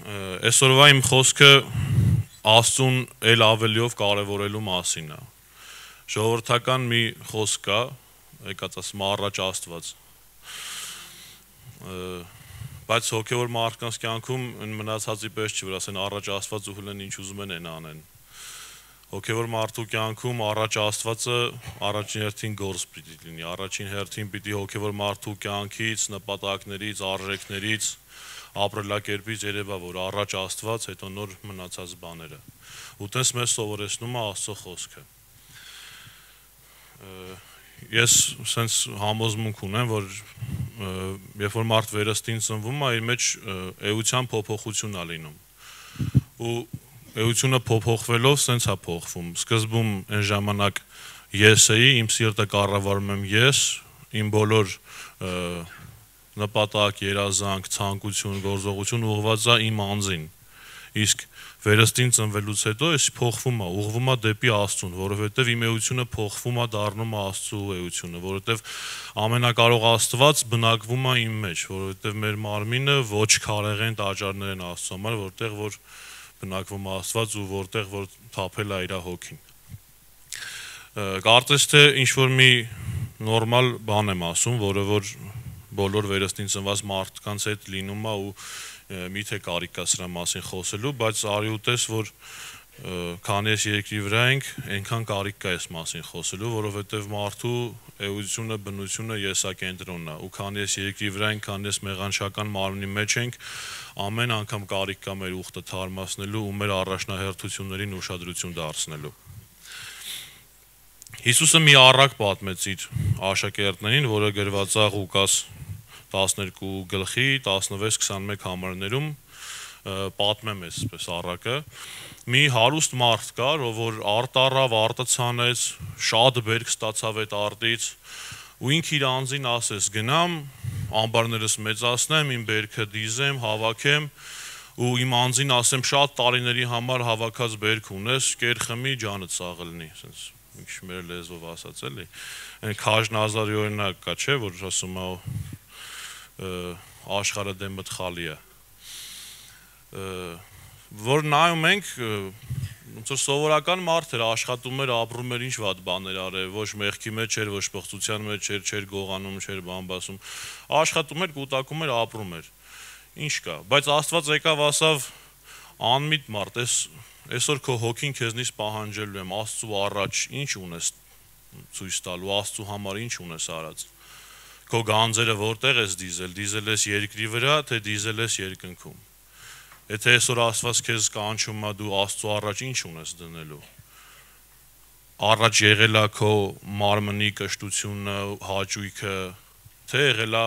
Այսօրվա իմ խոսքը Աստծուն էլ ավելիով կարևորելու մասին է։ Ժողովրդական մի խոսք կա, եկած ասում առաջ Աստված։ Բայց հոգևոր մարդկանց կյանքում մնացածի պես չի, որ ասեն առաջ Աստված ու հլեն ինչ ուզում են անեն։ Հոգևոր մարդու կյանքում առաջ Աստվածը առաջին հերթին գործ պիտի լինի, առաջին հերթին պիտի հոգևոր մարդու կյանքից, նպատակներից, արժեքներից, ապրելակերպից երևա, որ առաջ Աստված, հետո նոր մնացած բաները։ Ու տես մեզ սովորեցնում է Աստծո խոսքը։ Ես սենց համոզմունք ունեմ, որ երբ որ մարդ վերստին ծնվում է, իր մեջ էության փոփոխություն է լինում։ Ու էությունը փոփոխվելով սենց է փոխվում։ Սկզբում այն ժամանակ ես էի, իմ սիրտը կառավարում եմ ես, իմ բոլոր նպատակ, երազանք, ցանկություն, գործողություն ուղղված է իմ անձին։ Իսկ վերստին ծնվելուց հետո ես փոխվում է, ուղղվում է դեպի Աստծուն, որովհետև իմ էությունը փոխվում է, դառնում է Աստծո էությունը, որովհետև ամենակարող Աստված բնակվում է իմ մեջ, որովհետև մեր մարմինը ոչ քարեղեն տաճարներ են Աստծո համար, որտեղ որ բնակվում է Աստված ու որտեղ որ թափել է իր հոգին։ Կարծես թե ինչ որ մի նորմալ բան եմ ասում, որը որ բոլոր վերստին ծնված մարդկանց հետ լինում է ու միթե կարիք կա սրա մասին խոսելու, բայց արի ու տես, որ քանի ես երկրի վրա ենք, այնքան կարիք կա այս մասին խոսելու, որովհետև մարդու էությունը, բնությունը եսակենտրոնն է, ու քանի ես երկրի վրա ենք, քանի ես մեղանչական մարմնի մեջ ենք, ամեն անգամ կարիք կա մեր ուխտը թարմացնելու ու մեր առաջնահերթություններին ուշադրություն դարձնելու։ Հիսուսը մի առակ պատմեց իր աշակերտներին, որը գրված է Ղուկաս 12 գլխի 16-21 համարներում, պատմեմ այսպես առակը։ Մի հարուստ մարդ կար, ով որ արտ առավ, արտը ցանեց, շատ բերք ստացավ այդ արտից, ու ինքը իր անձին ասեց. գնամ, ամբարներս մեծացնեմ, իմ բերքը դիզեմ, հավաքեմ, ու իմ անձին ասեմ, շատ տարիների համար հավաքած բերք ունես, կեր խմի, ջանդ սաղ լինի, ասենց ինչ մեր լեզվով ասած էլի։ Այն Քաժնազարի օրինակ կա, չէ, որ ասում է աշխարհը դեմդ խալի է։ Որ նայում ենք, ոնց որ սովորական մարդ էր, աշխատում էր, ապրում էր, ինչ վատ բաներ արել, ոչ մեղքի մեջ էր, ոչ պղծության մեջ էր, չէր գողանում, չէր բամբասում, աշխատում էր, կուտակում էր, ապրում էր։ Ինչ կա, բայց Աստված եկավ ասավ. անմիտ մարդ, այսօր քո հոգին քեզնից պահանջելու եմ, Աստծու առաջ ինչ ունես ցույց տալու, Աստծու համար ինչ ունես արած։ Քո գանձերը որտեղ ես դիզել ես երկրի վրա, թե դիզել ես երկնքում։ Եթե այսօր Աստված քեզ կանչում է, դու Աստծու առաջ ինչ ունես դնելու։ Առաջ եղել է քո մարմնի կշտությունը, հաճույքը, թե եղել է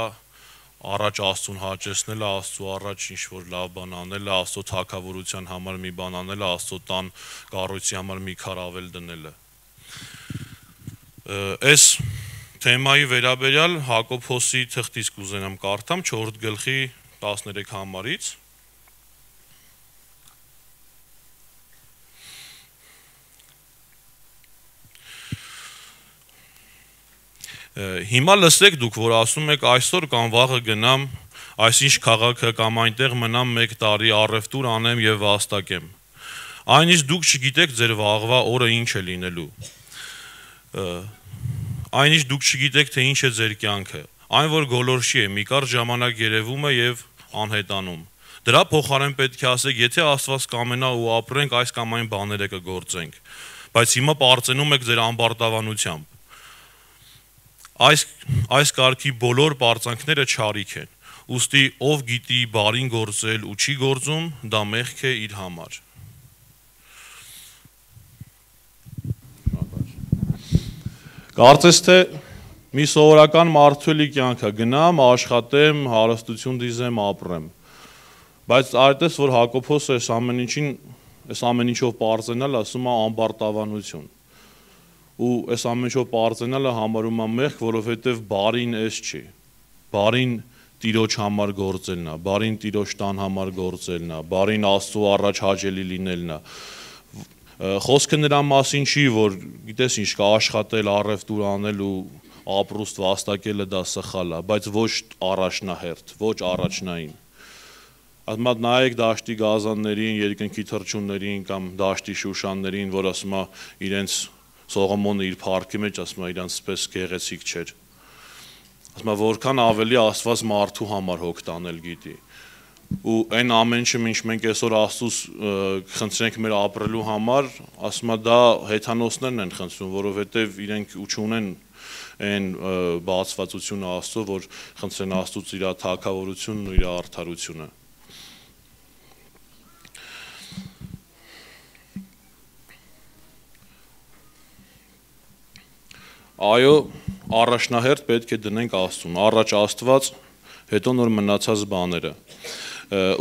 առաջ Աստծուն հաճեցնելը, Աստծու առաջ ինչ-որ լավ բան անելը, Աստծո թագավորության համար մի բան անելը, Աստծո տան կառույցի համար մի քար ավել դնելը։ Այս թեմայի վերաբերյալ Հակոբոսի թղթից կուզենամ կարդամ 4 գլխի 13 համարից։ Հիմա լսեք դուք, որ ասում եք այսօր կամ վաղը գնամ, այսինչ քաղաքը կամ այնտեղ մնամ 1 տարի, առևտուր անեմ եւ վաստակեմ։ Այնինչ դուք չգիտեք ձեր վաղվա օրը ինչ է լինելու։ Այնինչ դուք չգիտեք, թե ինչ է ձեր կյանքը։ Այն որ գոլորշի է, մի կարճ ժամանակ երևում է եւ անհետանում։ Դրա փոխարեն պետք է ասեք, եթե Աստված կամենա ու ապրենք, այս կամ այն բաները կգործենք։ Բայց հիմա պարծենում եք ձեր ամբարտավանությամբ։ Այս կարգի բոլոր պարծանքները չարիք են, ուստի ով գիտի բարին գործել ու չի գործում, դա մեղք է իր համար։ Կարծես թե մի սովորական մարդու կյանքը գնամ, աշխատեմ, հարստություն դիզեմ, ապրեմ։ Բայց այդպես որ Հակոբոսը այս ամեն ինչով պարծենալ ասում է ամբարտավանություն։ Ու այս ամեն ինչով պարծենալը համարում է մեղք, որովհետև բարին էս չի։ Բարին Տիրոջ համար գործելն է, բարին Տիրոջ տան համար գործելն է, բարին Աստծո առաջ հաճելի լինելն է։ Խոսքը նրա մասին չի, որ գիտես ինչ կա, աշխատել, առևտուր անել ու ապրուստ վաստակելը դա սխալ է, բայց ոչ առաջնահերթ, ոչ առաջնային։ ասում է նայեք դաշտի գազաններին, երկնքի թռչուններին կամ դաշտի շուշաններին, որ ասում է իրենց Սողոմոնը իր փառքի մեջ ասում է իրանց պես գեղեցիկ չէր։ Ասում է որքան ավելի Աստված մարդու համար հոգ տանել գիտի։ Ու այն ամեն ինչը ինչ մենք այսօր Աստծուց խնդրենք մեր ապրելու համար, ասում է դա հեթանոսներն են խնդրում, որովհետև իրենք չունեն այն բացվածությունը Աստծո, որ խնդրեն Աստծուց իր թագավորությունն ու իր արդարությունը։ Այո, առաջնահերթ պետք է դնենք Աստծուն, առաջ Աստված, հետո նոր մնացած բաները։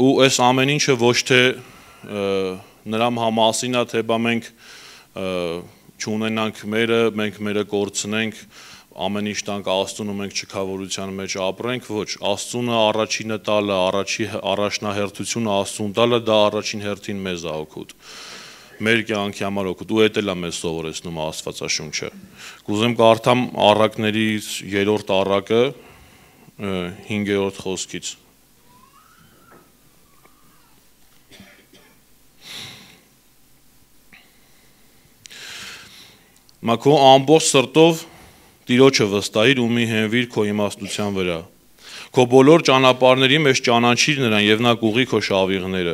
Ու այս ամեն ինչը ոչ թե նրա համասին է, թե բա մենք չունենանք մերը, մենք մերը կորցնենք, ամեն ինչ տանք Աստծուն ու մենք չքավորության մեջ ապրենք, ոչ, Աստծունը առաջինը տալը, առաջնահերթությունը Աստծուն տալը, դա առաջին հերթին մեզ է օգուտ։ Մեր կյանքի համար օգուտ, ու էդ էլ է մեզ սովորեցնում Աստվածաշունչը։ Կուզեմ կարդամ առակներից 3-րդ առակը 5-րդ խոսքից։ Մա քո ամբողջ սրտով Տիրոջը վստահիր ու մի հենվիր քո իմաստության վրա։ Քո բոլոր ճանապարհների մեջ ճանաչիր նրան եւ նա կուղի քո շավիղները։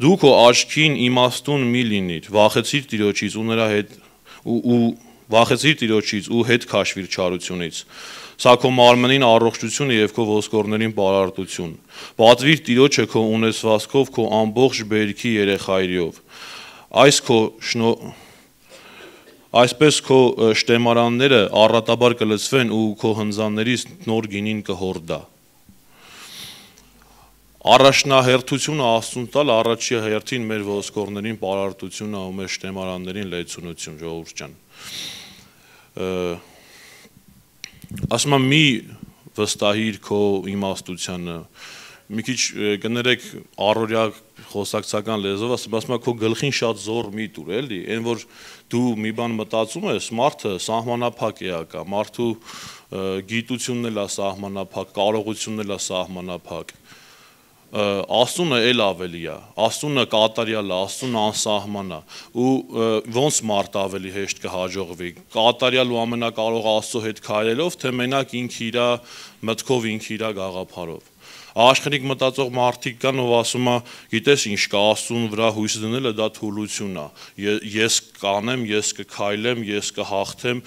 Դու քո աչքին իմաստուն մի լինիր, վախեցիր Տիրոջից ու նրա հետ վախեցիր Տիրոջից ու հետ քաշվիր չարությունից։ Սա քո մարմնին առողջություն եւ քո ոսկորներին բարարտություն։ Պատվիր Տիրոջը քո ունեցվածքով, քո ամբողջ բերքի երեխայիով։ Այսպես քո շտեմարանները առատաբար կլցվեն ու քո հնձաններից նոր գինին կհորդա։ Առաջնահերթությունը Աստծուն տալ առաջի հերթին մեր ոսկորներին բարարտությունը ու մեր շտեմարաններին լեցունություն, ժողովուրդ ջան։ Ասում եմ մի վստահիր քո իմաստությանը, մի քիչ կներեք առօրյա խոսակցական լեզվով, ասում եմ քո գլխին շատ զոր մի տուր, էլի, այն որ դու մի բան մտածում ես, մարդը սահմանափակ է, մարդու գիտությունն էլ է սահմանափակ, կարողությունն էլ է սահմանափակ։ Աստծունը էլ ավելի է, Աստծունը կատարյալ է, Աստծունը անսահման է, ու ոնց մարդ ավելի հեշտ կհաջողվի, կատարյալ ու ամենակարող Աստծո հետ քայլելով, թե մենակ ինքը իր մտքով, ինքը իր գաղափարով։ Աշխարհիկ մտածող մարդիկ կան, ով ասում է, գիտես ինչ կա, Աստծուն վրա հույս դնելը դա թուլություն է, ես կանեմ, ես կքայլեմ, ես կհաղթեմ,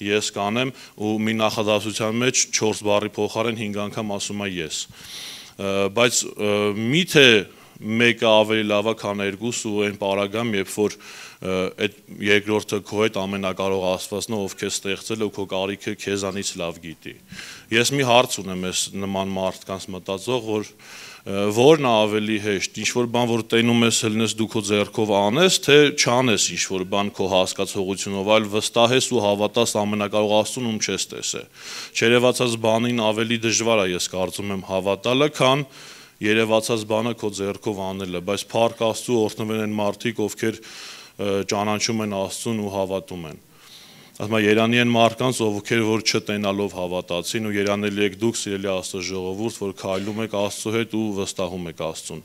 ես կանեմ, ու մի նախադասության մեջ 4 բառի փոխարեն 5 անգամ ասում է ես։ Բայց միթե մեկը ավելի լավ է, քան երկուսը ու այն պարագայում, երբ որ այդ երկրորդը քո հետ ամենակարող Աստվածն է, ով քեզ ստեղծել է ու քո կարիքը քեզանից լավ գիտի։ Ես մի հարց ունեմ այս նման մարդկանց մտածող, որ որն է ավելի հեշտ, ինչ որ բան որ տենում ես հելնես դու քո ձեռքով անես, թե չանես ինչ որ բան քո հասկացողությունով, այլ վստահես ու հավատաս ամենակարող Աստծուն, ում չես տեսել։ Չերևացած բանին ավելի դժվար է, ես կարծում եմ, հավատալը, քան երևացած բանը քո ձեռքով անելը, բայց փառք Աստծու օրհնվեն այն մարդիկ, ովքեր ճանաչում են Աստծուն ու հավատում են։ Ասում եմ երանի են մարդկանց, ովքեր որ չտենալով հավատացին, ու երանելի եք դուք, սիրելի Աստծո ժողովուրդ, որ քայլում եք Աստծո հետ ու վստահում եք Աստծուն։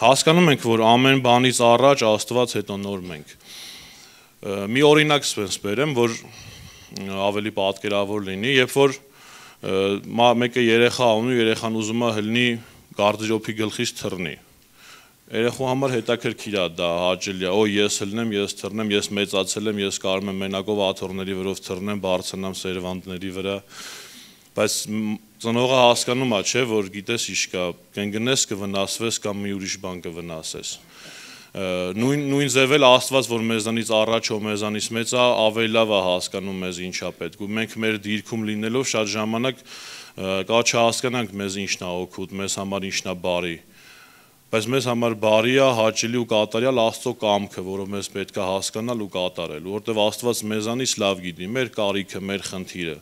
Հասկանում ենք, որ ամեն բանից առաջ Աստված, հետո նոր մենք։ Մի օրինակ սենց բերեմ, որ ավելի պատկերավոր լինի, երբ որ մեկը երեխա ունի, երեխան ուզում է հլնի գարդերոբի գլխից թռնի։ Երեխու համար հետաքրքիր է դա, հաճելի է, ես հլնեմ, ես թռնեմ, ես մեծացել եմ, ես կարող եմ մենակով աթոռների վրով թռնեմ, բարձրանամ սերվանդների վրա, բայց ծնողը հասկանում է, չէ, որ գիտես ինչ կա, կընկնես, կվնասվես կամ մի ուրիշ բան կվնասես։ Նույն ձևել Աստված, որ մեզանից առաջ ու մեզանից մեծ է, ավելի լավ է հասկանում մեզ ինչա պետք, ու մենք մեր դիրքում լինելով շատ ժամանակ կա չհասկանանք մեզ ինչն է օգուտ, մեզ համար ինչն է բարի։ Բայց մեզ համար բարի է, հաճելի ու կատարյալ Աստծո կամքը, որը մեզ պետք է հասկանալ ու կատարել, որովհետև Աստված մեզանից լավ գիտի մեր կարիքը, մեր խնդիրը,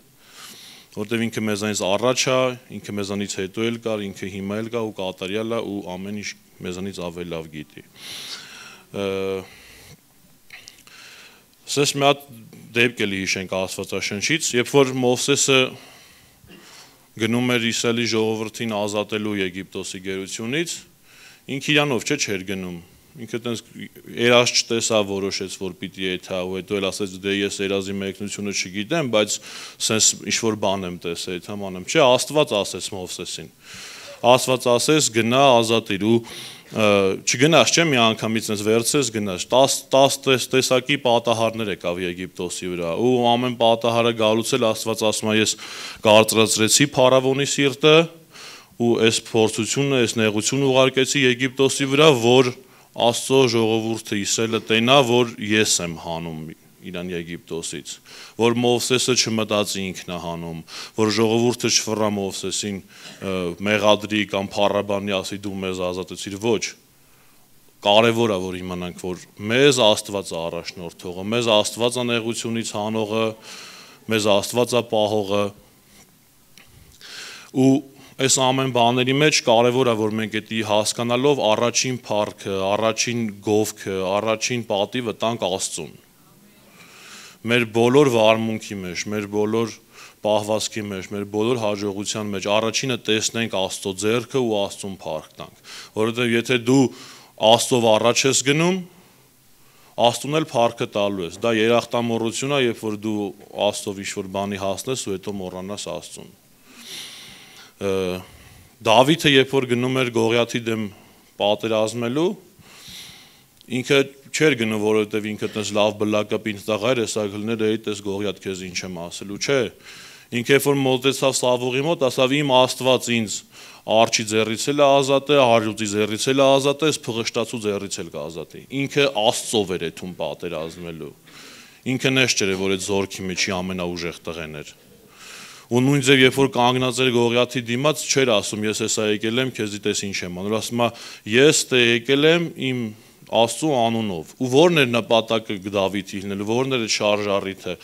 որովհետև ինքը մեզանից առաջ է, ինքը մեզանից հետո էլ կար, ինքը հիմա էլ կա ու կատարյալ է ու ամեն ինչ մեզանից ավելի լավ գիտի։ Սես մի հատ դեպք էլի հիշենք Աստվածաշնչից, երբ որ Մովսեսը գնում էր Իսրայելի ժողովրդին ազատելու Եգիպտոսի գերությունից, ինքը իրանով չէր գնում։ Ինքը տենց երազ չտեսավ, որոշեց, որ պիտի եթա, ու հետո էլ ասեց, դե ես երազի մեկնությունը չգիտեմ, բայց սենց ինչ-որ բան եմ տեսել, եթա մանեմ։ Չէ, Աստված ասեց Մովսեսին։ Աստված ասեց, գնա ազատիր, ու չգնաց, չէ, մի անգամից նենց վերցես գնաց, 10 տեսակի պատահարներ եկավ Եգիպտոսի վրա, ու ամեն պատահարը գալուց էլ Աստված ասում է, ես կարծրացրեցի փարավոնի սիրտը, ու այս փորձությունը, այս նեղությունը ուղարկեցի Եգիպտոսի վրա, որ Աստծո ժողովուրդը Իսրայելը տենա, որ ես եմ հանում իրան Եգիպտոսից, որ Մովսեսը չմտածի ինքն է հանում, որ ժողովուրդը չվռա Մովսեսին մեղադրի կամ փառաբանի ասի դու մեզ ազատեցիր, ոչ, կարևոր է, որ իմանանք, որ մեզ Աստված է առաջնորդողը, մեզ Աստված է նեղությունից հանողը, մեզ Աստված է պահողը, ու այս ամեն բաների մեջ կարևոր է, որ մենք էդի հասկանալով առաջին փառքը, առաջին գովքը, առաջին պատիվը տանք Աստծուն։ Մեր բոլոր վարմունքի մեջ, մեր բոլոր պահվածքի մեջ, մեր բոլոր հաջողության մեջ առաջինը տեսնենք Աստծո ձեռքը ու Աստծուն փառք տանք, որովհետև եթե դու Աստծով առաջ ես գնում, Աստուն էլ փառքը տալու ես։ Դա երախտամոռություն է, երբ որ դու Աստծով ինչ-որ բանի հասնես ու հետո մոռանաս Աստծուն։ Դավիթը երբ որ գնում էր Գողիաթի դեմ պատերազմելու, ինքը չէր գնում, որովհետև ինքը տես լավ բլակապին տղա էր, հեսա գլներ էի տես Գողիաթ քեզ ինչ եմ ասելու, չէ։ Ինքը երբ որ մոտեցավ Սավուղի մոտ, ասավ իմ Աստված ինձ արջի ձեռից էլ ազատե, հարյուծի ձեռից էլ ազատե, փղշտացու ձեռից էլ կազատի։ Ինքը Աստծով էր էթում պատերազմելու։ Ինքը նես չէր, որ այդ զորքի մեջի ամենաուժեղ տղեն էր։ Ու նույն ձև երբ որ կանգնած էր Գողիաթի դիմաց, չէր ասում ես հեսա եկել եմ, քեզի տես ինչ եմ անում, ասում է ես դե եկել եմ իմ Աստծո անունով։ Ու ո՞րն էր նպատակը Դավիթի լինելու, ո՞րն էր շարժառիթը։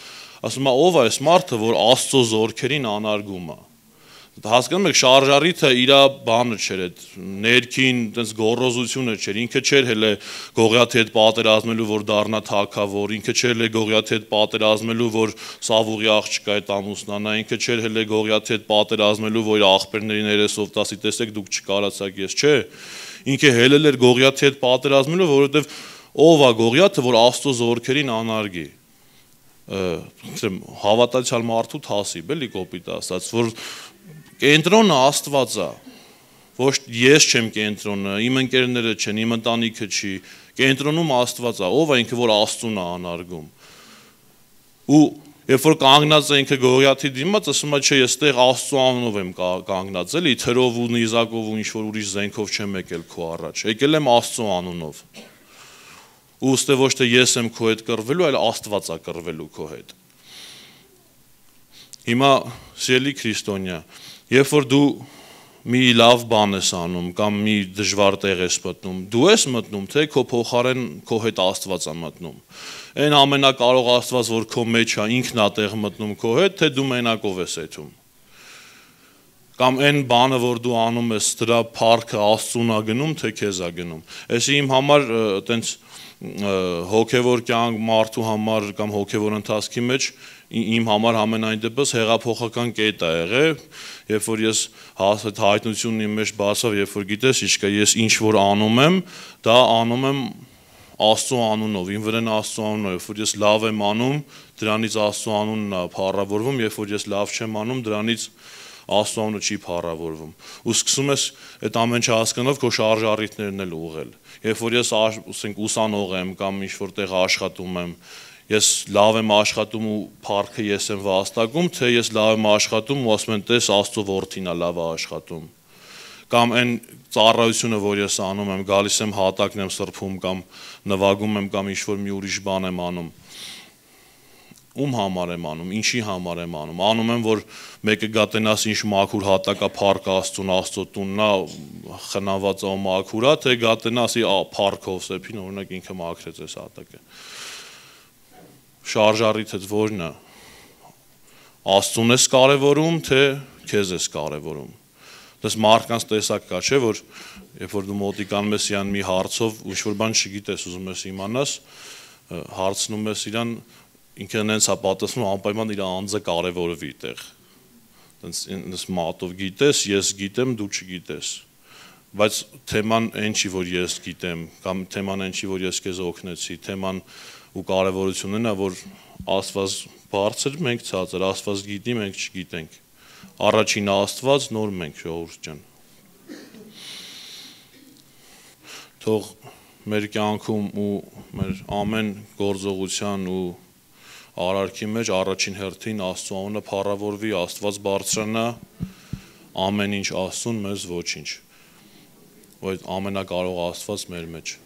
Ասում է ով է այս մարդը, որ Աստծո զորքերին անարգում է։ Հասկանում եք, շարժառիթը իր բանը չէր, այդ ներքին տես գոռոզությունը չէր, ինքը չէր հելե Գողիաթի հետ պատերազմելու, որ դառնա թագավոր, ինքը չէր հելե Գողիաթի հետ պատերազմելու, որ Սավուղի աղջկա հետ ամուսնանա, ինքը չէր հելե Գողիաթի հետ պատերազմելու, որ աղբերների ներեսով տասի տեսեք դուք չկարացաք ես, չէ։ Ինքը հելել էր Գողիաթի հետ պատերազմելու, որովհետև ով է Գողիաթը, որ Աստծո զորքերին անարգի։ Հավատացյալ մարդու թասիբ, էլի կոպիտ ասած, որ կենտրոնը Աստված է, ոչ ես չեմ կենտրոնը, իմ ընկերները չեն, իմ ընտանիքը չի, կենտրոնում Աստված է, ով է ինքը, որ Աստծուն է անարգում։ Ու երբ որ կանգնած է ինքը Գողիաթի դիմաց, ասում է չէ, ես տեղ Աստծո անունով եմ կանգնած, էլի թրով ու նիզակով ու ինչ-որ ուրիշ զենքով չեմ եկել քո առաջ, եկել եմ Աստծո անունով։ Ու ուստի ոչ թե ես եմ քո հետ կռվելու, այլ Աստված է կռվելու քո հետ։ Հիմա սիրելի քրիստոնյա, երբ որ դու մի լավ բան ես անում կամ մի դժվար տեղ ես մտնում, դու ես մտնում, թե քո փոխարեն քո հետ Աստված է մտնում։ Այն ամենակարող Աստված, որ քո մեջ է, ինքն է տեղ մտնում քո հետ, թե դու մենակով ես էթում։ Կամ այն բանը, որ դու անում ես, դրա փառքը Աստծուն է գնում, թե քեզ է գնում։ Այսի իմ համար այտենց հոգևոր կյանք մարդու համար կամ հոգևոր ընթացքի մեջ իմ համար ամենայն դեպս հեղափոխական կետ է եղել, երբ որ ես հայտնությունն իմ մեջ բացավ, երբ որ գիտես, ինչքա ես ինչ որ անում եմ, դա անում եմ Աստծո անունով, իմ վրան Աստծո անունով, երբ որ ես լավ եմ անում, դրանից Աստծո անունն է փառավորվում, երբ որ ես լավ չեմ անում, դրանից Աստծո անունը չի փառավորվում։ Ու սկսում ես այդ ամեն ինչը հասկանալով քո շարժառիթներն էլ ուղղել։ Երբ որ ես ասենք ուսանող եմ կամ ինչ որտեղ աշխատում եմ, ես լավ եմ աշխատում ու փառքը ես եմ վաստակում, թե ես լավ եմ աշխատում ու ասում են տես Աստծո որդին է լավ աշխատում։ Կամ այն ծառայությունը, որ ես անում եմ, գալիս եմ հատակն եմ սրբում կամ նվագում եմ կամ ինչ որ մի ուրիշ բան եմ անում։ Ում համար եմ անում, ինչի համար եմ անում։ Անում եմ, որ մեկը գտենաս ինչ մաքուր հատակա փառք Աստծուն, Աստծո տունն է, խնաված է մաքուր է, թե գտենասի փառքով սեփին, օրինակ ինքը մաքրեց այս հատակը։ Շարժառիթդ ո՞րն է։ Աստծուն ես կարևորում, թե քեզ ես կարևորում։ Դες մարդկանց տեսակ կա, չէ, որ երբ որ դու մոտիկանում ես իրան մի հարցով, ինչ որ բան չգիտես, ուզում ես իմանաս, հարցնում ես իրան, ինքը նենց է պատասխանում, անպայման իր անձը կարևորվի այդտեղ։ Այնպես մատով գիտես, ես գիտեմ, դու չգիտես։ Բայց թեման այն չի, որ ես գիտեմ, կամ թեման այն չի, որ ես քեզ օգնեցի, թեման ու կարևորությունն է, որ Աստված բարձր, մենք ցածր, Աստված գիտի, մենք չգիտենք։ Առաջին Աստված, նոր մենք, ժողովուրդ ջան։ Թող մեր կյանքում ու մեր ամեն գործողության ու արարքի մեջ առաջին հերթին Աստծո անունը փառավորվի, Աստված բարձրանա, ամեն ինչ Աստծուն, մեզ ոչինչ։ Որ ամենակարող Աստված մեր մեջ